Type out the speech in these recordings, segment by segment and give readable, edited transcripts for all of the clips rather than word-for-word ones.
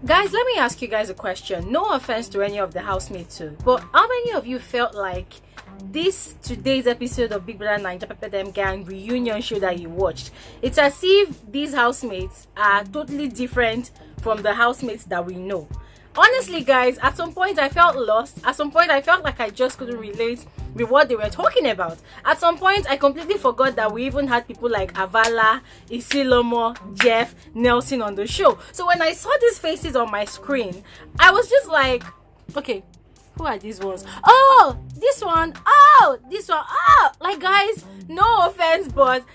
Guys, let me ask you guys a question. No offense to any of the housemates too, but how many of you felt like today's episode of Bbnaija Pepper Dem Gang reunion show that you watched, it's as if these housemates are totally different from the housemates that we know? Honestly, guys, at some point I felt lost. At some point I felt like I just couldn't relate with what they were talking about. At some point I completely forgot that we even had people like Avala, Isilomo, Jeff, Nelson on the show. So when I saw these faces on my screen, I was just like, okay, who are these ones? Oh, this one. Oh, this one. Oh, like, guys, no offense, but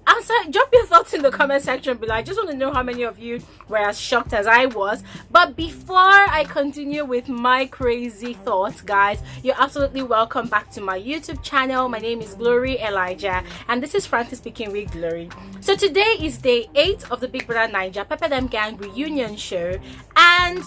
answer, drop your thoughts in the comment section below. I just want to know how many of you were as shocked as I was. But before I continue with my crazy thoughts, guys, you're absolutely welcome back to my YouTube channel. My name is Glory Elijah, and this is Francis speaking with Glory. So today is day 8 of the Bbnaija Pepper Dem Gang reunion show, and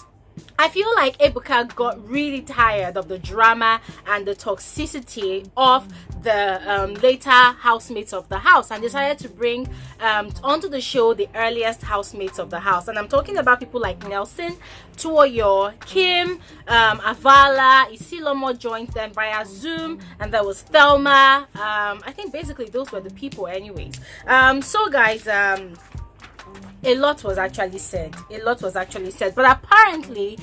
I feel like Ebuka got really tired of the drama and the toxicity of the later housemates of the house, and decided to bring onto the show the earliest housemates of the house. And I'm talking about people like Nelson, Tuoyo, Kim, Avala, Isilomo joined them via Zoom, and there was Thelma. I think basically those were the people anyways. So guys, a lot was actually said. But apparently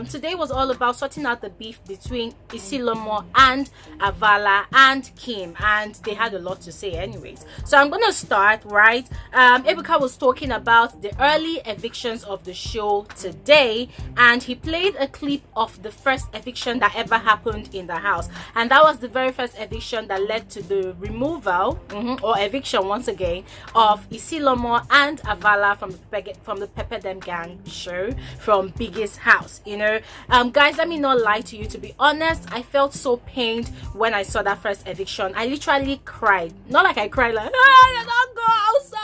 today was all about sorting out the beef between Isilomo and Avala and Kim, and they had a lot to say anyways. So I'm gonna start right. Ebuka was talking about the early evictions of the show today, and he played a clip of the first eviction that ever happened in the house, and that was the very first eviction that led to the removal or eviction once again of Isilomo and Avala from the Pepper Dem Gang show from Biggie's house. You know, guys, let me not lie to you. To be honest, I felt so pained when I saw that first eviction. I literally cried. Not like I cried like, hey, don't go outside.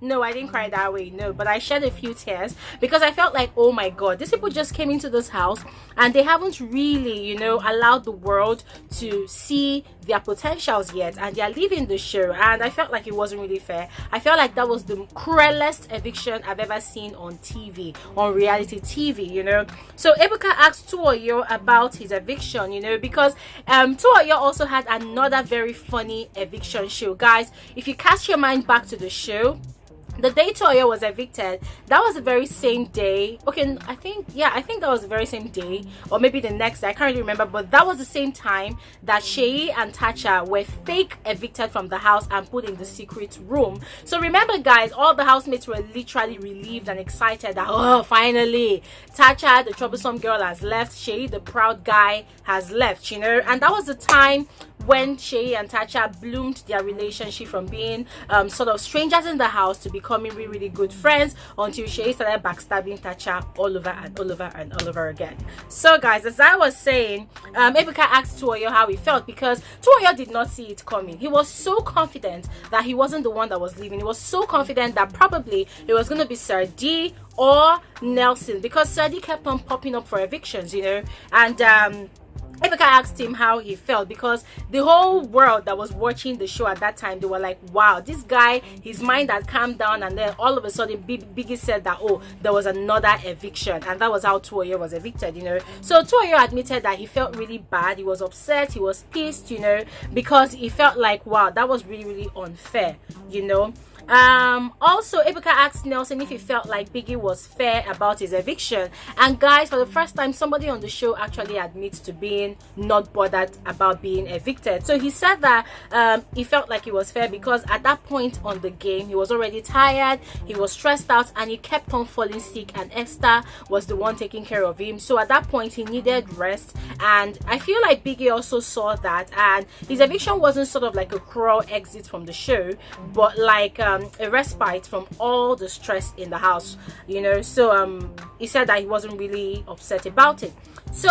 No, I didn't cry that way, no, but I shed a few tears because I felt like, oh my god, these people just came into this house and they haven't really, you know, allowed the world to see their potentials yet, and they are leaving the show, and I felt like it wasn't really fair. I felt like that was the cruelest eviction I've ever seen on TV, on reality TV, you know. So Ebuka asked Tuoyo about his eviction, you know, because Tuoyo also had another very funny eviction show. Guys, if you cast your mind back to the show, the day Tuoyo was evicted, that was the very same day. Okay, I think that was the very same day, or maybe the next day, I can't really remember, but that was the same time that Seyi and Tacha were fake evicted from the house and put in the secret room. So remember, guys, all the housemates were literally relieved and excited that, oh, finally Tacha, the troublesome girl, has left. Seyi, the proud guy, has left, you know. And that was the time when Seyi and Tacha bloomed their relationship from being sort of strangers in the house to becoming really, really good friends, until Seyi started backstabbing Tacha all over and all over and all over again. So guys, as I was saying, Ebuka asked Tuoyo how he felt, because Tuoyo did not see it coming. He was so confident that he wasn't the one that was leaving. He was so confident that probably it was going to be Sir D or Nelson, because Sir D kept on popping up for evictions, you know. And Ebuka asked him how he felt, because the whole world that was watching the show at that time, they were like, wow, this guy, his mind had calmed down, and then all of a sudden Biggie said that, oh, there was another eviction, and that was how Tuoyo was evicted, you know. So Tuoyo admitted that he felt really bad, he was upset, he was pissed, you know, because he felt like, wow, that was really, really unfair, you know. Also Ebuka asked Nelson if he felt like Biggie was fair about his eviction, and guys, for the first time somebody on the show actually admits to being not bothered about being evicted. So he said that he felt like it was fair because at that point on the game he was already tired, he was stressed out, and he kept on falling sick, and Esther was the one taking care of him. So at that point he needed rest, and I feel like Biggie also saw that, and his eviction wasn't sort of like a cruel exit from the show, but like a respite from all the stress in the house, you know. So he said that he wasn't really upset about it. So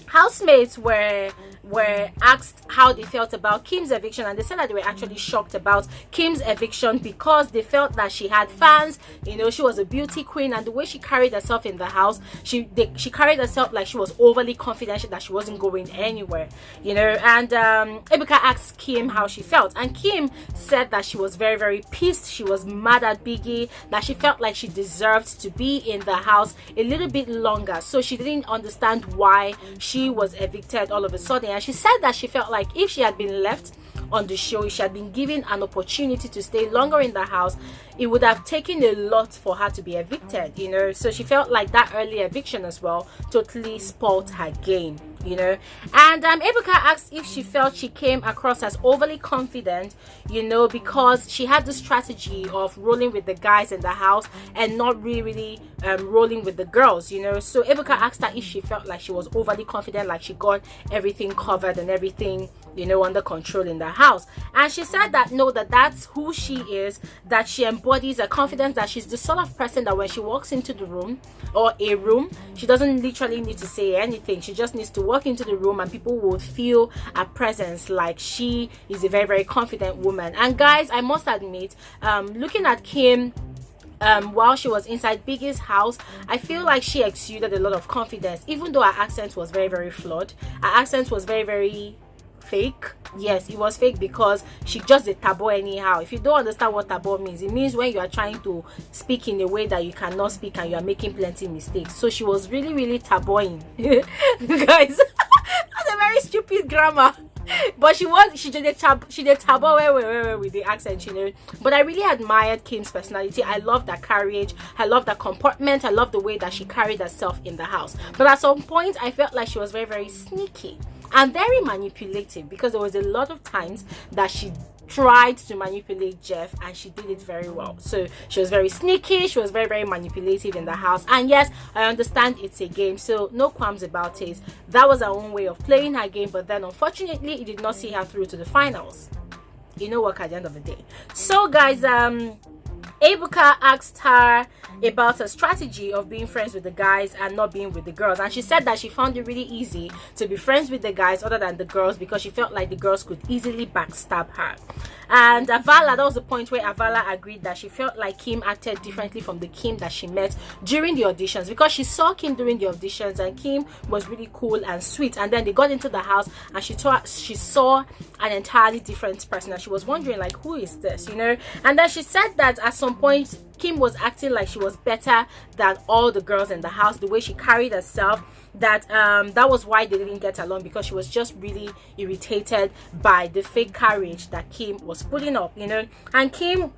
housemates were were asked how they felt about Kim's eviction, and they said that they were actually shocked about Kim's eviction because they felt that she had fans. You know, she was a beauty queen, and the way she carried herself in the house, she carried herself like she was overly confident that she wasn't going anywhere, you know. And Ebuka asked Kim how she felt, and Kim said that she was very, very pissed. She was mad at Biggie, that she felt like she deserved to be in the house a little bit longer, so she didn't understand why she was evicted all of a sudden. And she said that she felt like if she had been left on the show, if she had been given an opportunity to stay longer in the house, it would have taken a lot for her to be evicted, you know. So she felt like that early eviction as well totally spoiled her game, you know. And Ebuka asked if she felt she came across as overly confident, you know, because she had the strategy of rolling with the guys in the house and not really rolling with the girls, you know. So Ebuka asked her if she felt like she was overly confident, like she got everything covered and everything, you know, under control in the house. And she said that no, that's who she is, that she embodies a confidence, that she's the sort of person that when she walks into the room or a room, she doesn't literally need to say anything. She just needs to walk into the room and people will feel her presence, like she is a very, very confident woman. And guys, I must admit, looking at Kim while she was inside Biggie's house, I feel like she exuded a lot of confidence, even though her accent was very, very flawed. Her accent was very, very fake. Yes, it was fake because she just did tabo anyhow. If you don't understand what tabo means, it means when you are trying to speak in a way that you cannot speak and you are making plenty mistakes. So she was really, really taboing. Guys, that's a very stupid grammar. But she did tabo with the accent, you know. But I really admired Kim's personality. I love that courage, I love that comportment, I love the way that she carried herself in the house. But at some point I felt like she was very, very sneaky and very manipulative, because there was a lot of times that she tried to manipulate Jeff and she did it very well. So she was very sneaky, she was very, very manipulative in the house. And yes, I understand it's a game, so no qualms about it. That was her own way of playing her game, but then unfortunately it did not see her through to the finals. You know what, at the end of the day. So guys, Ebuka asked her about her strategy of being friends with the guys and not being with the girls, and she said that she found it really easy to be friends with the guys other than the girls because she felt like the girls could easily backstab her. And Avala, that was the point where Avala agreed that she felt like Kim acted differently from the Kim that she met during the auditions, because she saw Kim during the auditions and Kim was really cool and sweet, and then they got into the house and she saw an entirely different person and she was wondering like, who is this, you know. And then she said that at some point Kim was acting like she was better than all the girls in the house, the way she carried herself, that that was why they didn't get along, because she was just really irritated by the fake courage that Kim was putting up, you know. And Kim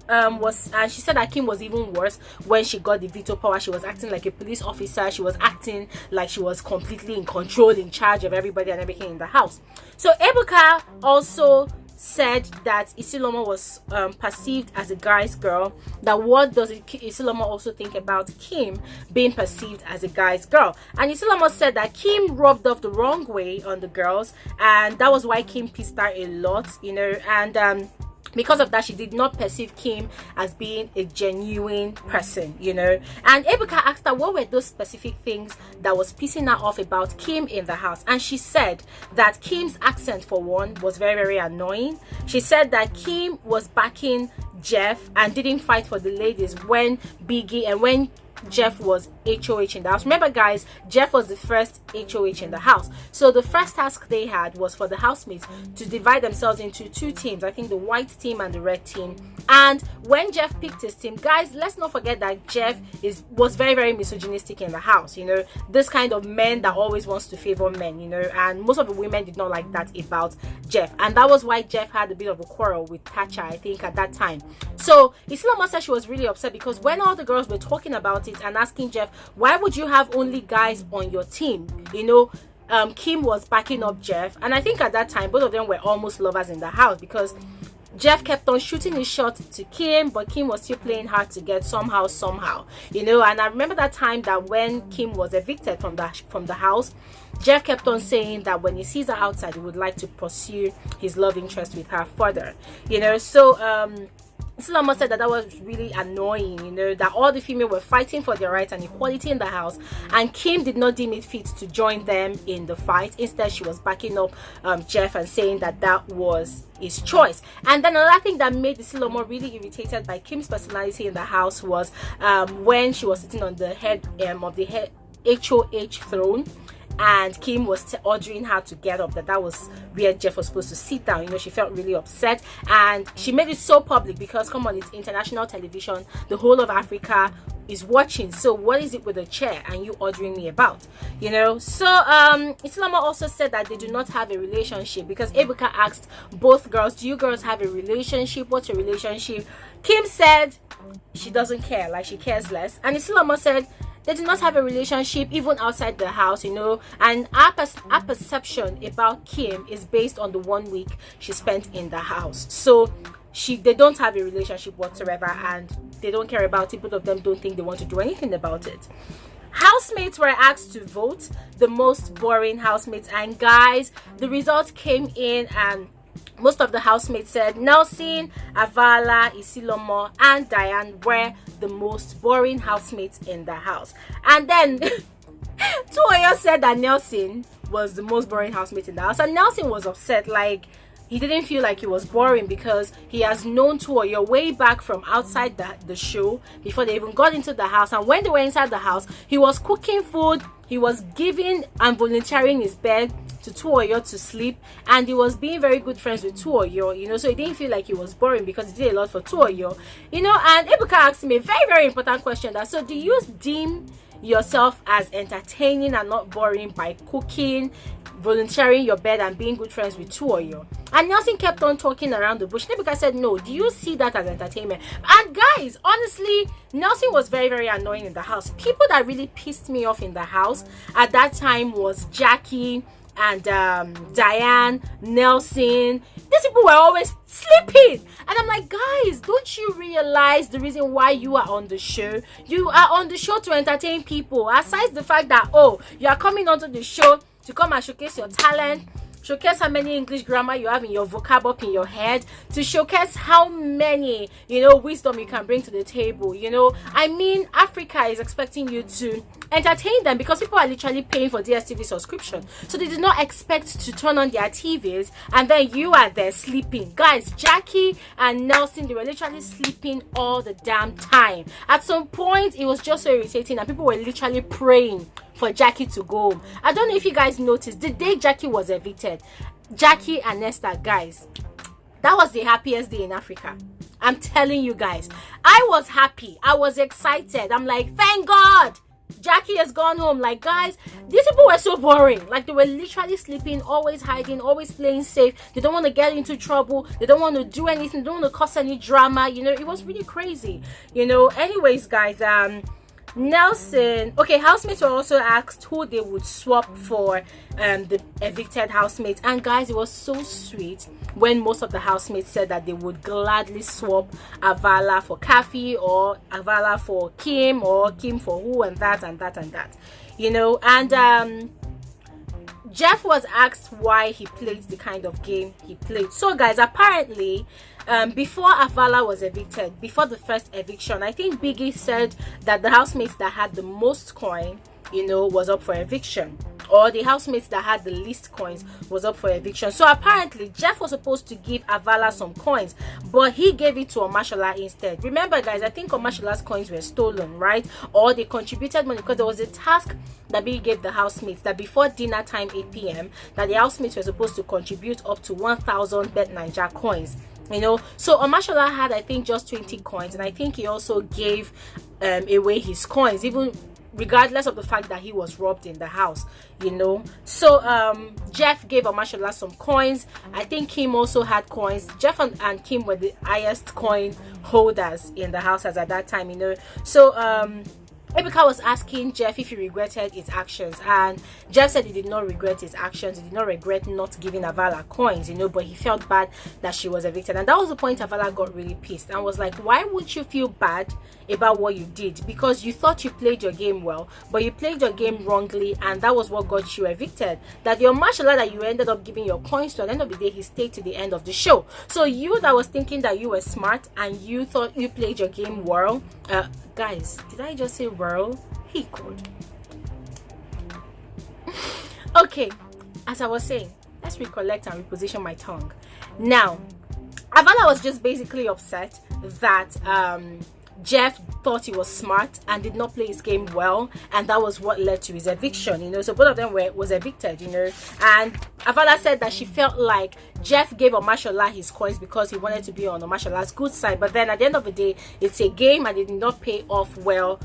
she said that Kim was even worse when she got the veto power. She was acting like a police officer, she was acting like she was completely in control, in charge of everybody and everything in the house. So Ebuka also said that Isilomo was perceived as a guy's girl. That what does Isilomo also think about Kim being perceived as a guy's girl? And Isilomo said that Kim rubbed off the wrong way on the girls, and that was why Kim pissed her a lot, you know. And because of that, she did not perceive Kim as being a genuine person, you know. And Ebuka asked her what were those specific things that was pissing her off about Kim in the house, and she said that Kim's accent, for one, was very, very annoying. She said that Kim was backing Jeff and didn't fight for the ladies when Biggie and when Jeff was HOH in the house. Remember guys, Jeff was the first HOH in the house, so the first task they had was for the housemates to divide themselves into two teams, I think the white team and the red team. And when Jeff picked his team, guys, let's not forget that Jeff was very, very misogynistic in the house, you know, this kind of man that always wants to favor men, you know, and most of the women did not like that about Jeff, and that was why Jeff had a bit of a quarrel with Tacha, I think, at that time. So Isilomo said she was really upset because when all the girls were talking about it and asking Jeff, why would you have only guys on your team, you know, Kim was backing up Jeff, and I think at that time both of them were almost lovers in the house, because Jeff kept on shooting his shot to Kim, but Kim was still playing hard to get somehow, you know. And I remember that time that when Kim was evicted from the house, Jeff kept on saying that when he sees her outside, he would like to pursue his love interest with her further, you know. So Isilomo said that was really annoying, you know, that all the females were fighting for their rights and equality in the house, and Kim did not deem it fit to join them in the fight. Instead, she was backing up Jeff and saying that that was his choice. And then another thing that made Isilomo really irritated by Kim's personality in the house was when she was sitting on the head of the HOH throne, and Kim was ordering her to get up, that was where Jeff was supposed to sit down. You know, she felt really upset, and she made it so public because, come on, it's international television, the whole of Africa is watching. So what is it with a chair and you ordering me about, you know? So Isilomo also said that they do not have a relationship, because Ebuka asked both girls, do you girls have a relationship? What's your relationship? Kim said she doesn't care, like she cares less, and Isilomo said they do not have a relationship even outside the house, you know. And our perception about Kim is based on the 1 week she spent in the house. So they don't have a relationship whatsoever, and they don't care about it. Both of them don't think they want to do anything about it. Housemates were asked to vote the most boring housemates, and guys, the results came in, and most of the housemates said Nelson, Avala, Isilomo, and Diane were the most boring housemates in the house. And then Tuoyo said that Nelson was the most boring housemate in the house, and Nelson was upset. Like, he didn't feel like he was boring because he has known Tuoyo way back from outside the show, before they even got into the house. And when they were inside the house, he was cooking food, he was giving and volunteering his bed to Tuoyo to sleep, and he was being very good friends with Tuoyo, you know. So he didn't feel like he was boring because he did a lot for Tuoyo, you know. And Ebuka asked me a very, very important question, that so do you deem yourself as entertaining and not boring by cooking, volunteering your bed, and being good friends with Tuoyo? And Nelson kept on talking around the bush. Ebuka said, no, do you see that as entertainment? And guys, honestly, Nelson was very, very annoying in the house. People that really pissed me off in the house at that time was Jackye and Diane, Nelson. These people were always sleeping, and I'm like, guys, don't you realize the reason why you are on the show? You are on the show to entertain people. Aside the fact that, oh, you are coming onto the show to come and showcase your talent, showcase how many English grammar you have in your vocab up in your head, to showcase how many, you know, wisdom you can bring to the table, you know. I mean, Africa is expecting you to entertain them because people are literally paying for DSTV subscription, so they did not expect to turn on their TVs and then you are there sleeping. Guys, Jackye and Nelson, they were literally sleeping all the damn time. At some point, it was just so irritating, and people were literally praying for Jackye to go home. I don't know if you guys noticed, the day Jackye was evicted, Jackye and Esther, guys, that was the happiest day in Africa. I'm telling you guys, I was happy, I was excited. I'm like, thank God Jackye has gone home. Like, guys, these people were so boring. Like, they were literally sleeping, always hiding, always playing safe. They don't want to get into trouble, they don't want to do anything, they don't want to cause any drama, you know. It was really crazy, you know. Anyways, guys, Nelson, okay, housemates were also asked who they would swap for the evicted housemates, and guys, it was so sweet when most of the housemates said that they would gladly swap Avala for Khafi, or Avala for Kim, or Kim for who, and that and that and that, you know. And Jeff was asked why he played the kind of game he played. So guys, apparently before Avala was evicted, before the first eviction, I think Biggie said that the housemates that had the most coin, you know, was up for eviction, or the housemates that had the least coins was up for eviction. So apparently Jeff was supposed to give Avala some coins, but he gave it to Omashola instead. Remember, guys, I think Omashola's coins were stolen, right? Or they contributed money, because there was a task that Biggie gave the housemates, that before dinner time, 8 p.m, that the housemates were supposed to contribute up to 1,000 Bbnaija coins, you know. So Omashola had, I think, just 20 coins, and I think he also gave away his coins, even regardless of the fact that he was robbed in the house, you know. So Jeff gave Omashola some coins. I think Kim also had coins. Jeff and Kim were the highest coin holders in the house as at that time, you know. So Ebuka was asking Jeff if he regretted his actions, and Jeff said he did not regret his actions. He did not regret not giving Avala coins, but he felt bad that she was evicted. And that was the point Avala got really pissed and was like, why would you feel bad about what you did? Because you thought you played your game well, but you played your game wrongly, and that was what got you evicted. That your Omashola that you ended up giving your coins to, at the end of the day, he stayed to the end of the show. So you that was thinking that you were smart and you thought you played your game well, guys, did I just say whirl? He could. Okay, as I was saying, let's recollect and reposition my tongue. Now, Avala was just basically upset that Jeff thought he was smart and did not play his game well, and that was what led to his eviction. So both of them was evicted, and Avala said that she felt like Jeff gave Omashola his coins because he wanted to be on Omashola's good side, but then at the end of the day, it's a game and it did not pay off well,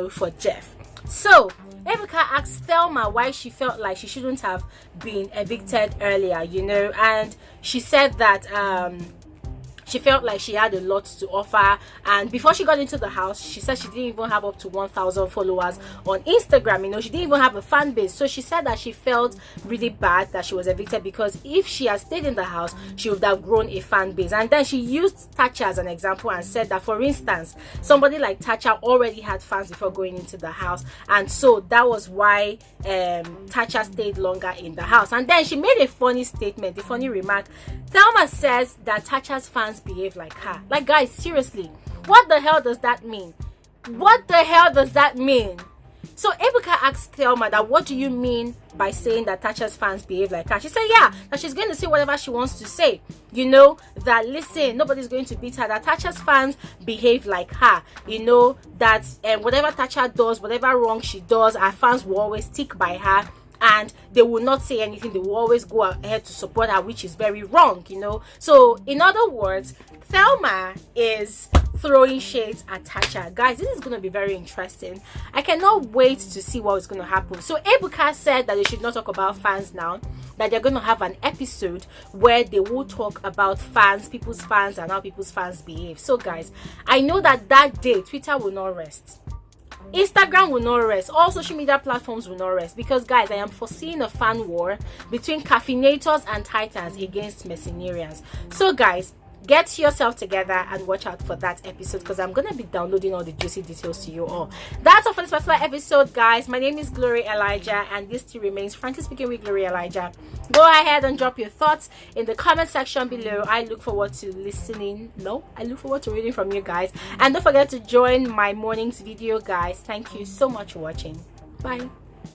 for Jeff. So Ebuka asked Thelma why she felt like she shouldn't have been evicted earlier, and she said that she felt like she had a lot to offer, and before she got into the house, she said she didn't even have up to 1,000 followers on Instagram. She didn't even have a fan base. So she said that she felt really bad that she was evicted, because if she had stayed in the house, she would have grown a fan base. And then she used Tacha as an example and said that, for instance, somebody like Tacha already had fans before going into the house, and so that was why Tacha stayed longer in the house. And then she made a funny statement, a funny remark. Thelma says that Tacha's fans behave like her. Like, guys, seriously, what the hell does that mean? What the hell does that mean? So Ebuka asked Thelma that, what do you mean by saying that Tacha's fans behave like her? She said, yeah, that she's going to say whatever she wants to say. That, listen, nobody's going to beat her, that Tacha's fans behave like her. That whatever Tacha does, whatever wrong she does, her fans will always stick by her, and they will not say anything. They will always go ahead to support her, which is very wrong. So in other words, Thelma is throwing shades at Tacha. Guys, this is going to be very interesting. I cannot wait to see what is going to happen. So Ebuka said that they should not talk about fans now, that they're going to have an episode where they will talk about fans, people's fans, and how people's fans behave. So guys, I know that day Twitter will not rest, Instagram will not rest, all social media platforms will not rest, because guys, I am foreseeing a fan war between Khafinators and Titans against Mercenarians. So guys, get yourself together and watch out for that episode, because I'm gonna be downloading all the juicy details to you all. That's all for this particular episode, guys. My name is Glory Elijah, and this still remains Frankly Speaking with Glory Elijah. Go ahead and drop your thoughts in the comment section below. I look forward to I look forward to reading from you guys, and don't forget to join my morning's video, guys. Thank you so much for watching. Bye.